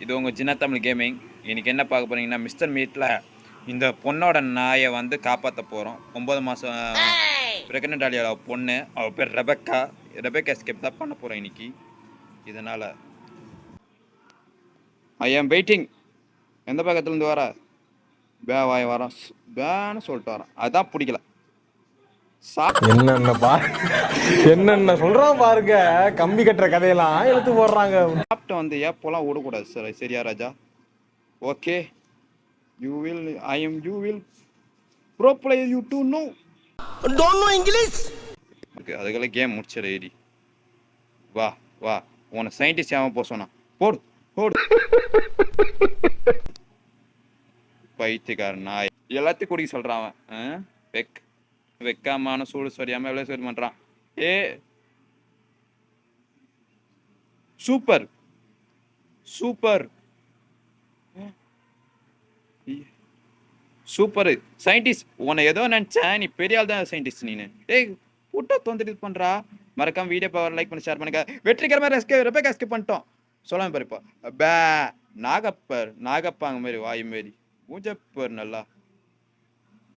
இது உங்கள் சின்ன தமிழ் கேமிங். இன்றைக்கி என்ன பார்க்க போகிறீங்கன்னா, மிஸ்டர் மீட்டில் இந்த பொண்ணோட நாயை வந்து காப்பாற்ற போகிறோம். 9 மாதம் ப்ரெக்னென்ட் ஆலியோட பொண்ணு, அவள் பேர் ரெபெக்கா எஸ்கேப் தான் பண்ண போகிறோம் இன்றைக்கி. இதனால் ஐ ஆம் வெயிட்டிங். எந்த பக்கத்துலேருந்து வர வாய் வரோம் பேன்னு சொல்லிட்டு வரேன். அதுதான் பிடிக்கல. என்னென்ன சொல்றான் பாருங்க. கம்பி கட்டுற கதையெல்லாம் எடுத்து போடுறாங்க. சாப்பிட்டு வந்து ஏப்போலாம் விடக்கூடாது சார். சரியா Raja? Okay, you will bro play you do know don't know English. Okay, அதுக்கெல்லாம் கேம் முடிச்சிட ஏடி. வா வா, உன்னை சயின்டிஸ்ட் ஆகாம போக சொன்னா. போடு போடு. பைத்தியக்காரன் நாய். எல்லாத்தையும் குடிக்க சொல்றான் அவன். வெக்காமான சூடு சொரியாம எவ்வளோ சரி பண்றான். Super super super scientist. உன்னை ஏதோ நினைச்சேன், நீ பெரிய ஆள் தான் சயின்டிஸ்ட் நீனு. கூட்ட தொந்தரவு பண்றா. மறக்காம வீடியோ பவர் லைக் பண்ணி ஷேர் பண்ணுங்க. வெற்றிகரமாக ரெபெக்கா எஸ்கேப் பண்ணிட்டோம். சொல்லாம பாருப்பா. நாகப்பாங்க மாதிரி வாய் மாரி ஊஞ்சப்பர் நல்லா.